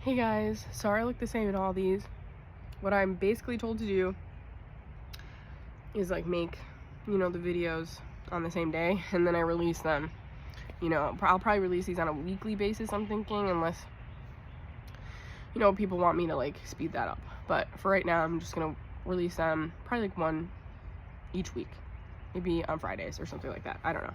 Hey guys, sorry I look the same in all these. What I'm basically told to do is like make, the videos on the same day, and then I release them. I'll probably release these on a weekly basis, I'm thinking, unless, people want me to like speed that up. But for right now, I'm just gonna release them probably like one each week, maybe on Fridays or something like that. I don't know.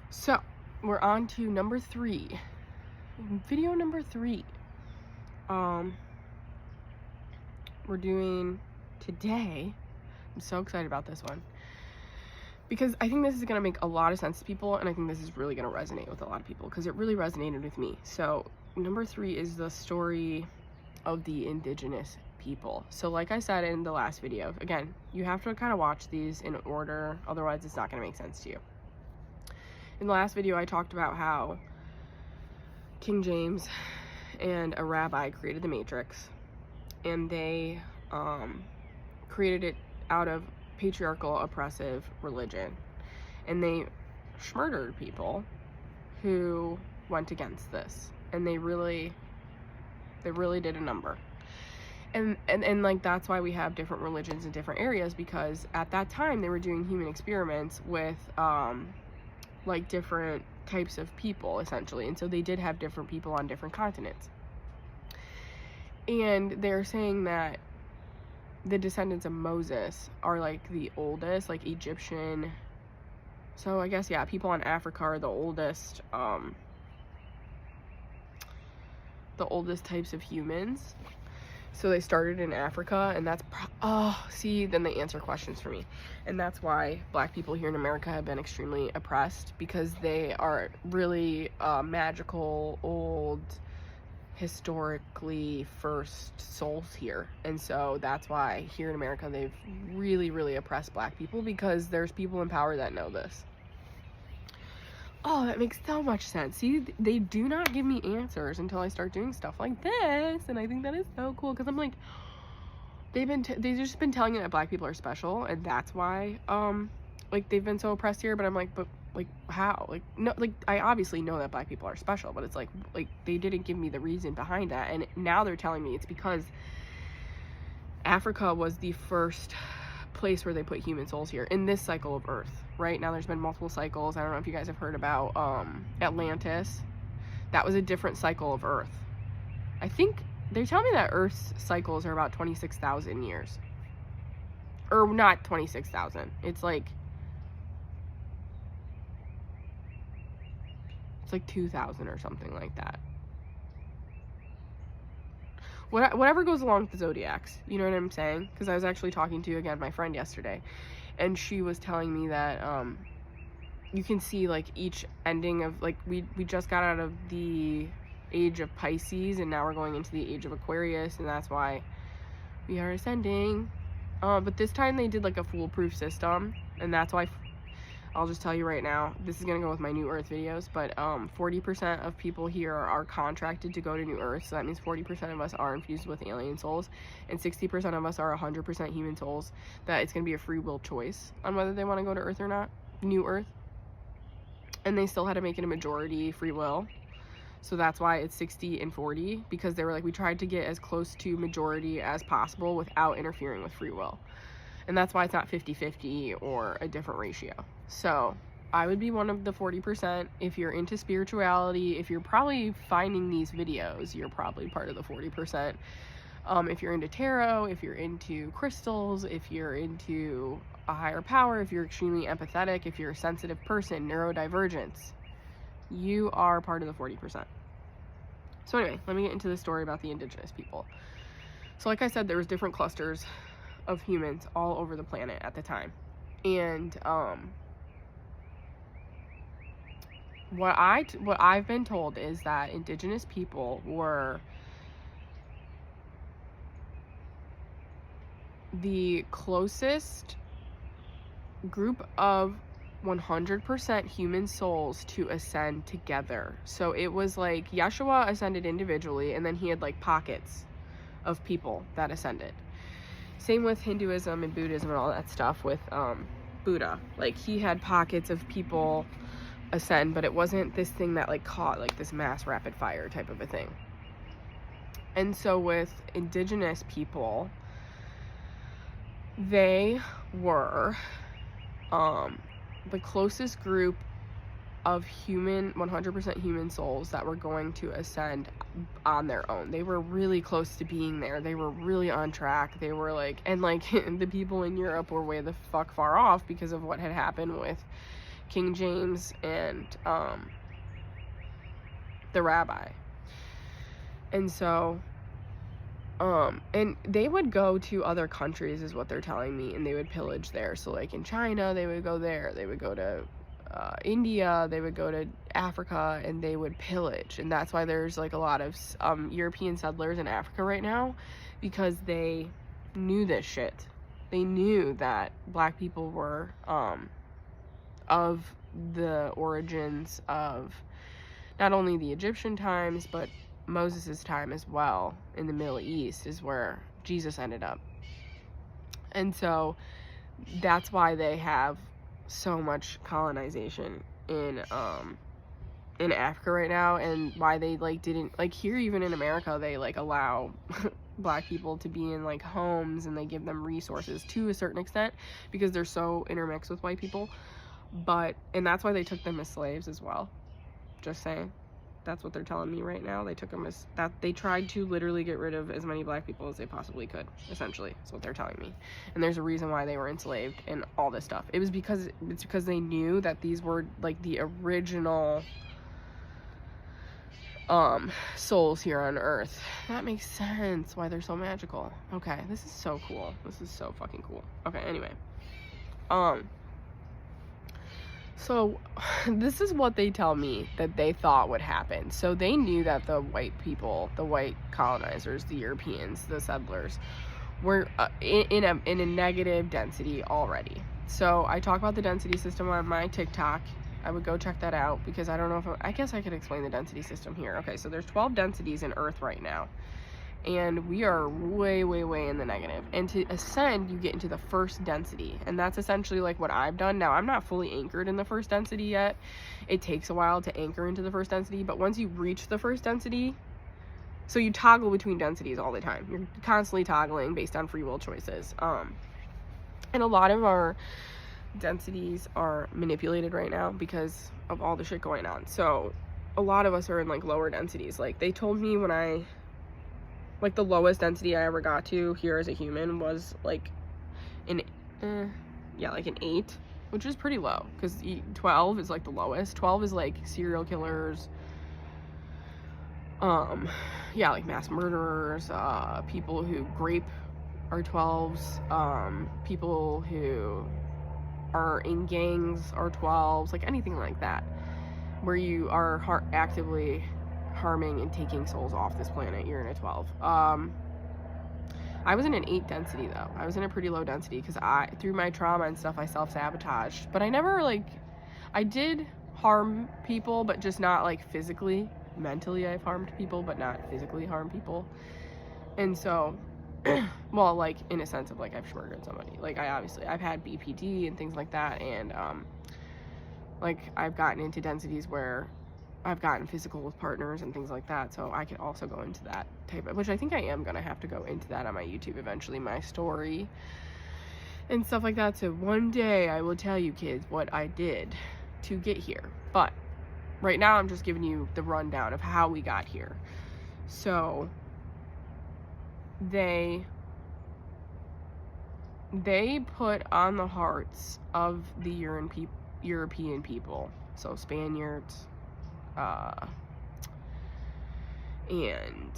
So we're on to number 3. Video number 3. We're doing today. I'm so excited about this one because I think this is going to make a lot of sense to people, and I think this is really going to resonate with a lot of people because it really resonated with me. So number 3 is the story of the indigenous people. So like I said in the last video, again, you have to kind of watch these in order, otherwise it's not going to make sense to you. In the last video, I talked about how King James and a rabbi created the Matrix, and they created it out of patriarchal, oppressive religion, and they murdered people who went against this, and they really did a number. And like that's why we have different religions in different areas, because at that time they were doing human experiments with like different types of people essentially, and so they did have different people on different continents. And they're saying that the descendants of Moses are like the oldest, like Egyptian. So I guess, yeah, people in Africa are the oldest types of humans. So they started in Africa, and that's then they answer questions for me. And that's why Black people here in America have been extremely oppressed, because they are really magical, old, historically first souls here. And so that's why here in America they've really oppressed Black people, because there's people in power that know this. Oh, that makes so much sense. See, they do not give me answers until I start doing stuff like this, and I think that is so cool, because I'm like, they've just been telling me that Black people are special, and that's why like they've been so oppressed here. But I'm like, but like how? Like, no, like I obviously know that Black people are special, but it's like they didn't give me the reason behind that, and now they're telling me it's because Africa was the first place where they put human souls here in this cycle of Earth. Right now there's been multiple cycles. I don't know if you guys have heard about Atlantis. That was a different cycle of Earth. I think they tell me that Earth's cycles are about 26,000 years, or not 26,000. It's like 2,000 or something like that. Whatever goes along with the zodiacs, you know what I'm saying? Because I was actually talking to, again, my friend yesterday, and she was telling me that you can see like each ending of, like, we just got out of the age of Pisces, and now we're going into the age of Aquarius, and that's why we are ascending. But this time they did like a foolproof system, and that's why I'll just tell you right now, this is gonna go with my New Earth videos, but 40% of people here are contracted to go to New Earth, so that means 40% of us are infused with alien souls, and 60% of us are 100% human souls, that it's gonna be a free will choice on whether they wanna go to Earth or not, New Earth. And they still had to make it a majority free will, so that's why it's 60 and 40, because they were like, we tried to get as close to majority as possible without interfering with free will. And that's why it's not 50-50 or a different ratio. So I would be one of the 40%. If you're into spirituality, if you're probably finding these videos, you're probably part of the 40%. If you're into tarot, if you're into crystals, if you're into a higher power, if you're extremely empathetic, if you're a sensitive person, neurodivergence, you are part of the 40%. So anyway, let me get into the story about the indigenous people. So like I said, there was different clusters of humans all over the planet at the time, and what I've been told is that indigenous people were the closest group of 100% human souls to ascend together. So it was like Yeshua ascended individually, and then he had like pockets of people that ascended. Same with Hinduism and Buddhism and all that stuff with Buddha. Like, he had pockets of people ascend, but it wasn't this thing that like caught like this mass rapid fire type of a thing. And so with indigenous people, they were the closest group of 100% human souls that were going to ascend on their own. They were really close to being there. They were really on track. They were like, and like the people in Europe were way the fuck far off because of what had happened with King James and the rabbi. And so and they would go to other countries is what they're telling me, and they would pillage there. So like in China, they would go there. They would go to India, they would go to Africa, and they would pillage. And that's why there's like a lot of European settlers in Africa right now, because they knew this shit. They knew that black people were of the origins of not only the Egyptian times, but Moses' time as well in the Middle East is where Jesus ended up. And so that's why they have so much colonization in Africa right now, and why they like didn't like here, even in America, they like allow black people to be in like homes, and they give them resources to a certain extent because they're so intermixed with white people. And that's why they took them as slaves as well. Just saying. That's what they're telling me right now. They took them as that. They tried to literally get rid of as many black people as they possibly could, essentially. That's what they're telling me. And there's a reason why they were enslaved and all this stuff. It's because they knew that these were like the original souls here on Earth. That makes sense why they're so magical. Okay, this is so cool. This is so fucking cool. Okay, anyway. So this is what they tell me that they thought would happen. So they knew that the white people, the white colonizers, the Europeans, the settlers, were in a negative density already. So I talk about the density system on my TikTok. I would go check that out, because I don't know if I guess I could explain the density system here. Okay, so there's 12 densities in Earth right now, and we are way, way, way in the negative. And to ascend, you get into the first density, and that's essentially like what I've done. Now, I'm not fully anchored in the first density yet. It takes a while to anchor into the first density, but once you reach the first density, so you toggle between densities all the time. You're constantly toggling based on free will choices. And a lot of our densities are manipulated right now because of all the shit going on. So a lot of us are in like lower densities. Like they told me when like the lowest density I ever got to here as a human was like like an 8, which is pretty low, because 12 is like the lowest. 12 is like serial killers, like mass murderers, people who grape are 12s, people who are in gangs are 12s, like anything like that, where you are actively harming and taking souls off this planet, you're in a 12. I was in an 8 density though. I was in a pretty low density because through my trauma and stuff, I self-sabotaged. But I never I did harm people, but just not like physically. Mentally I've harmed people, but not physically harmed people. And so, well, like in a sense of like I've murdered somebody. Like I've had BPD and things like that, and like I've gotten into densities where I've gotten physical with partners and things like that. So I could also go into that type of, which I think I am gonna have to go into that on my YouTube eventually, my story and stuff like that. So one day I will tell you kids what I did to get here. But right now I'm just giving you the rundown of how we got here. So they put on the hearts of the European people, so Spaniards, and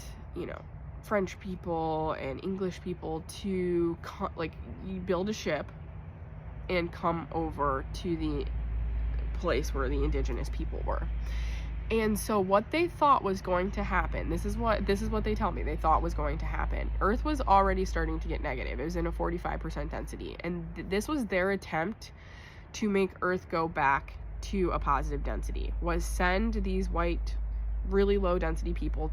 French people and English people, to you build a ship and come over to the place where the indigenous people were. And so what they thought was going to happen, this is what they tell me they thought was going to happen. Earth was already starting to get negative. It was in a 45% density, and this was their attempt to make Earth go back to a positive density, was send these white, really low density people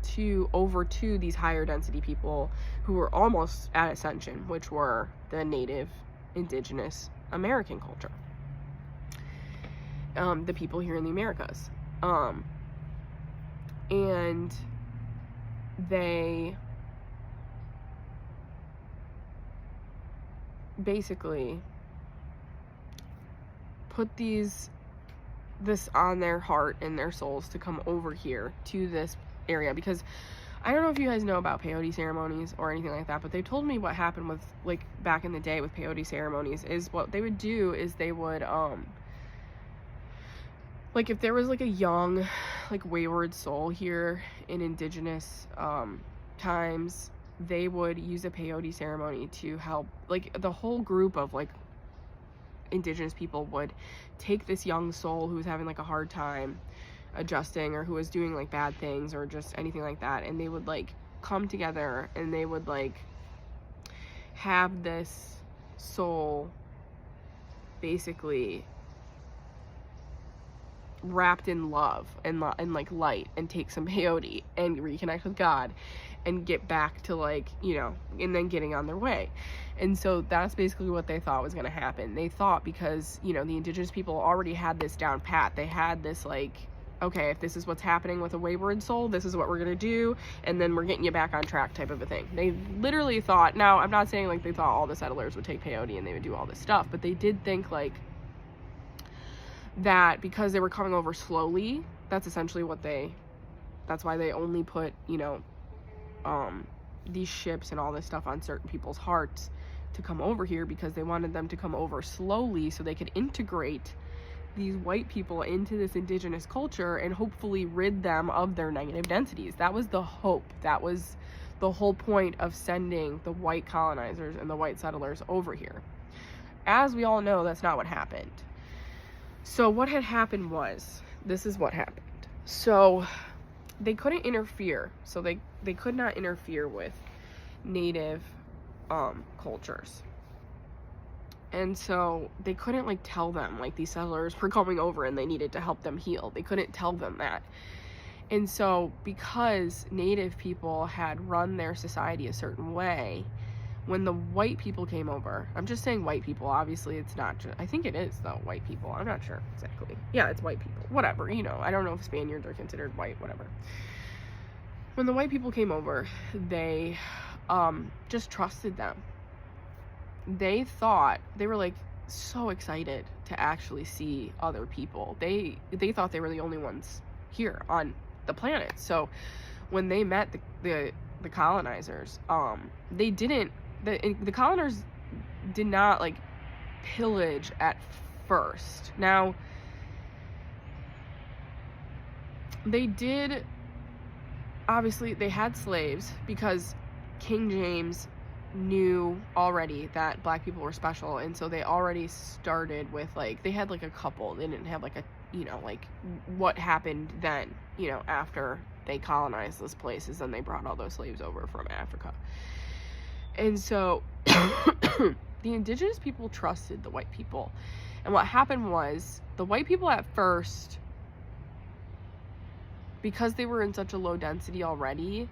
over to these higher density people who were almost at ascension, which were the native indigenous American culture. the people here in the Americas. And they basically put this on their heart and their souls to come over here to this area, because I don't know if you guys know about peyote ceremonies or anything like that, but they told me what happened with, like, back in the day with peyote ceremonies is what they would do is they would like, if there was like a young, like, wayward soul here in indigenous times, they would use a peyote ceremony to help, like, the whole group of, like, indigenous people would take this young soul who was having, like, a hard time adjusting, or who was doing, like, bad things or just anything like that, and they would, like, come together and they would, like, have this soul basically wrapped in love and like light, and take some peyote and reconnect with God and get back to, like, you know, and then getting on their way. And so that's basically what they thought was going to happen. They thought, because, you know, the indigenous people already had this down pat, they had this, like, okay, if this is what's happening with a wayward soul, this is what we're going to do, and then we're getting you back on track type of a thing. They literally thought, now I'm not saying, like, they thought all the settlers would take peyote and they would do all this stuff, but they did think, like, that because they were coming over slowly, that's essentially what that's why they only put, you know, these ships and all this stuff on certain people's hearts to come over here, because they wanted them to come over slowly so they could integrate these white people into this indigenous culture and hopefully rid them of their negative densities. That was the hope. That was the whole point of sending the white colonizers and the white settlers over here. As we all know, that's not what happened. So what had happened was, this is what happened. So they couldn't interfere. So they could not interfere with native cultures. And so they couldn't, like, tell them, like, these settlers were coming over and they needed to help them heal. They couldn't tell them that. And so because native people had run their society a certain way, when the white people came over, I'm just saying white people, obviously it's not just, I think it is though, white people, I'm not sure exactly. Yeah, it's white people, whatever, you know, I don't know if Spaniards are considered white, whatever. When the white people came over, they just trusted them. They thought, they were, like, so excited to actually see other people. They thought they were the only ones here on the planet. So when they met the colonizers, they didn't, the colonizers did not, like, pillage at first. Now, they did, obviously they had slaves, because King James knew already that black people were special, and so they already started with, like, they had, like, a couple. They didn't have, like, a, you know, like, what happened then, you know, after they colonized those places and they brought all those slaves over from Africa. And so the indigenous people trusted the white people. And what happened was, the white people at first, because they were in such a low density already,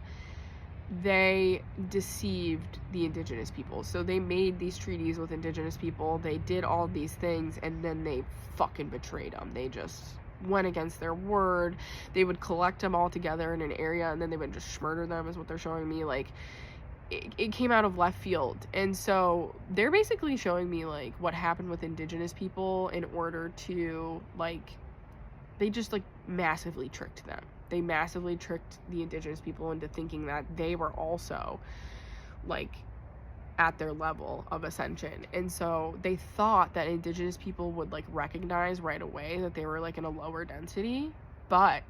they deceived the indigenous people. So they made these treaties with indigenous people, they did all these things, and then they fucking betrayed them. They just went against their word. They would collect them all together in an area, and then they would just murder them, is what they're showing me. Like, it came out of left field. And so they're basically showing me, like, what happened with indigenous people in order to, like, they just, like, massively tricked them. They massively tricked the indigenous people into thinking that they were also, like, at their level of ascension. And so they thought that indigenous people would, like, recognize right away that they were, like, in a lower density, but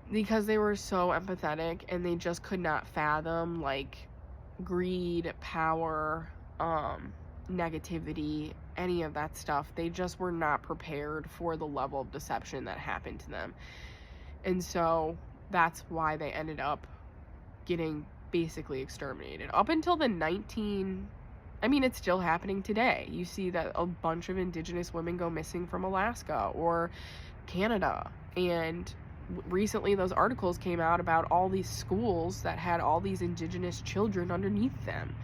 because they were so empathetic and they just could not fathom, like, greed, power, negativity, any of that stuff, they just were not prepared for the level of deception that happened to them. And so that's why they ended up getting basically exterminated. Up until the I mean, it's still happening today. You see that a bunch of indigenous women go missing from Alaska or Canada, and recently those articles came out about all these schools that had all these indigenous children underneath them.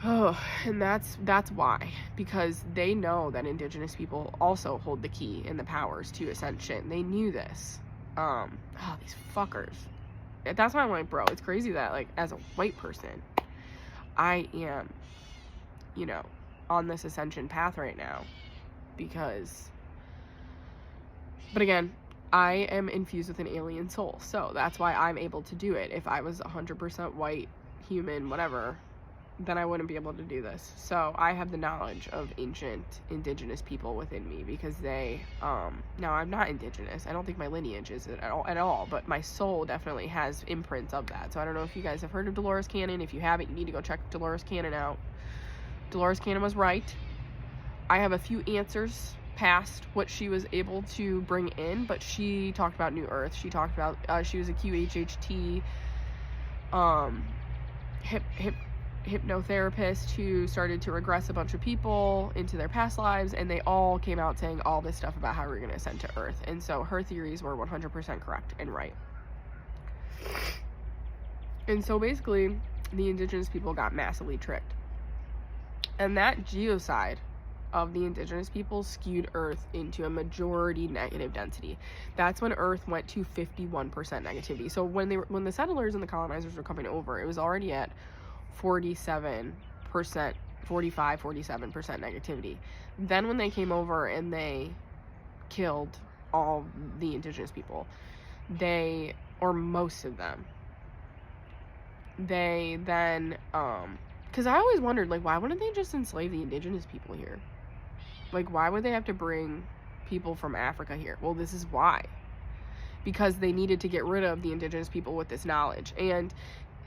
Oh, and that's why, because they know that indigenous people also hold the key and the powers to ascension. They knew this. These fuckers. That's why I'm like, bro, it's crazy that, like, as a white person, I am, you know, on this ascension path right now, because, but again, I am infused with an alien soul, so that's why I'm able to do it. If I was 100% white, human, whatever, then I wouldn't be able to do this. So I have the knowledge of ancient indigenous people within me, because they, now I'm not indigenous. I don't think my lineage is at all, but my soul definitely has imprints of that. So I don't know if you guys have heard of Dolores Cannon. If you haven't, you need to go check Dolores Cannon out. Dolores Cannon was right. I have a few answers past what she was able to bring in, but she talked about New Earth. She talked about, she was a QHHT, hypnotherapist who started to regress a bunch of people into their past lives, and they all came out saying all this stuff about how we're going to ascend to Earth. And so her theories were 100% correct and right. And so basically, the indigenous people got massively tricked. And that geocide of the indigenous people skewed Earth into a majority negative density. That's when Earth went to 51% negativity. So when the settlers and the colonizers were coming over, it was already at 47%, 47% negativity. Then when they came over and they killed all the indigenous people, or most of them, they then, because I always wondered, like, why wouldn't they just enslave the indigenous people here? Like, why would they have to bring people from Africa here? Well, this is why. Because they needed to get rid of the indigenous people with this knowledge. And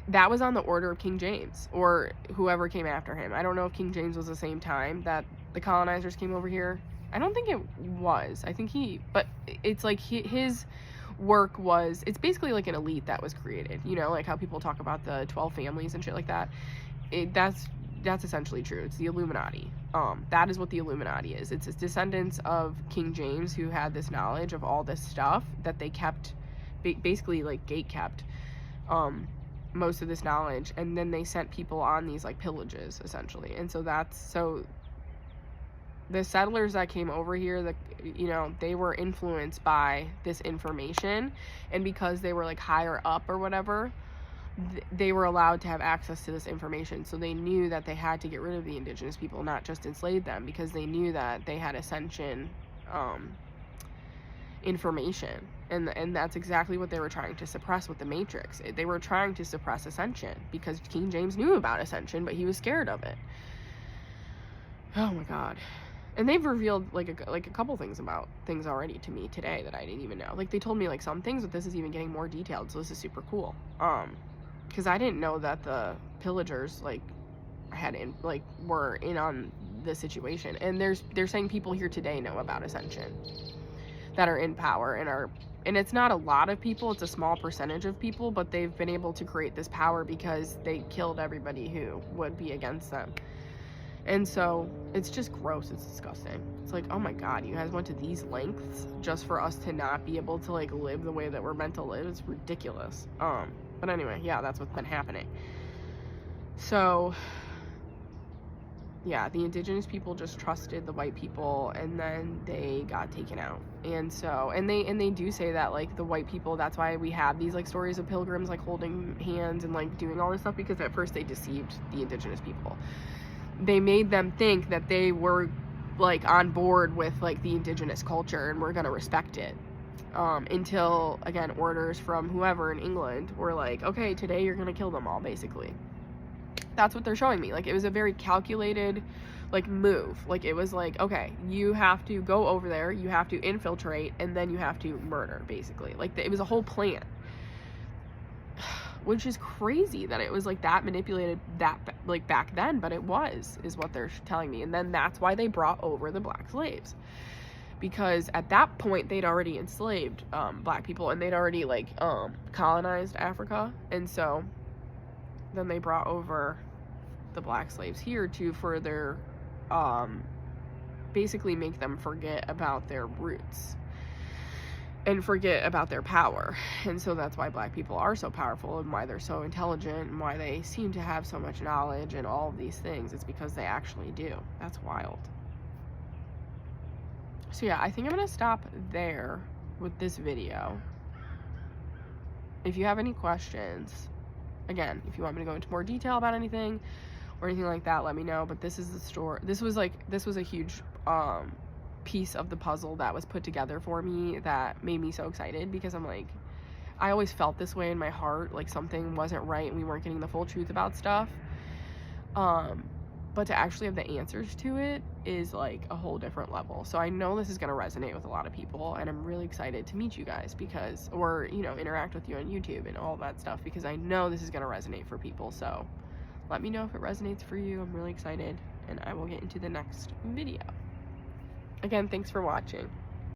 that was on the order of King James, or whoever came after him. I don't know if King James was the same time that the colonizers came over here. I don't think it was. I think but it's like his work was, it's basically like an elite that was created. You know, like how people talk about the 12 families and shit like that. That's essentially true. It's the Illuminati. That is what the Illuminati is. It's descendants of King James who had this knowledge of all this stuff that they kept, basically like gate kept, most of this knowledge, and then they sent people on these like pillages essentially. And so the settlers that came over here, you know, they were influenced by this information, and because they were like higher up or whatever, they were allowed to have access to this information. So they knew that they had to get rid of the indigenous people, not just enslave them, because they knew that they had ascension information, and that's exactly what they were trying to suppress with the Matrix. They were trying to suppress ascension because King James knew about ascension, but he was scared of it. Oh my god. And they've revealed like a couple things about things already to me today that I didn't even know. Like, they told me like some things, but this is even getting more detailed, so this is super cool. Because I didn't know that the pillagers were in on the situation. And they're saying people here today know about ascension, that are in power and it's not a lot of people, it's a small percentage of people, but they've been able to create this power because they killed everybody who would be against them. And so it's just gross. It's disgusting. It's like, oh my god, you guys went to these lengths just for us to not be able to like live the way that we're meant to live. It's ridiculous. But anyway, yeah, that's what's been happening. So yeah, the indigenous people just trusted the white people, and then they got taken out. And so, and they do say that like the white people, that's why we have these like stories of pilgrims like holding hands and like doing all this stuff, because at first they deceived the indigenous people. They made them think that they were like on board with like the indigenous culture and we're gonna respect it, until again orders from whoever in England were like, okay, today you're gonna kill them all, basically. That's what they're showing me. Like, it was a very calculated like move. Like, it was like, okay, you have to go over there, you have to infiltrate, and then you have to murder, basically. Like, it was a whole plan. Which is crazy that it was like that manipulated that like back then, but it is what they're telling me. And then that's why they brought over the black slaves, because at that point they'd already enslaved black people, and they'd already like colonized Africa. And so then they brought over the black slaves here to further basically make them forget about their roots. and forget about their power. And so that's why Black people are so powerful and why they're so intelligent and why they seem to have so much knowledge and all of these things. It's because they actually do. That's wild. So yeah, I think I'm gonna stop there with this video. If you have any questions, again, if you want me to go into more detail about anything or anything like that, let me know. But this is the story. This was a huge piece of the puzzle that was put together for me that made me so excited, because I'm like, I always felt this way in my heart, like something wasn't right and we weren't getting the full truth about stuff. But to actually have the answers to it is like a whole different level. So I know this is going to resonate with a lot of people, and I'm really excited to meet you guys because, or, you know, interact with you on YouTube and all that stuff, because I know this is going to resonate for people. So let me know if it resonates for you. I'm really excited, and I will get into the next video. Again, thanks for watching.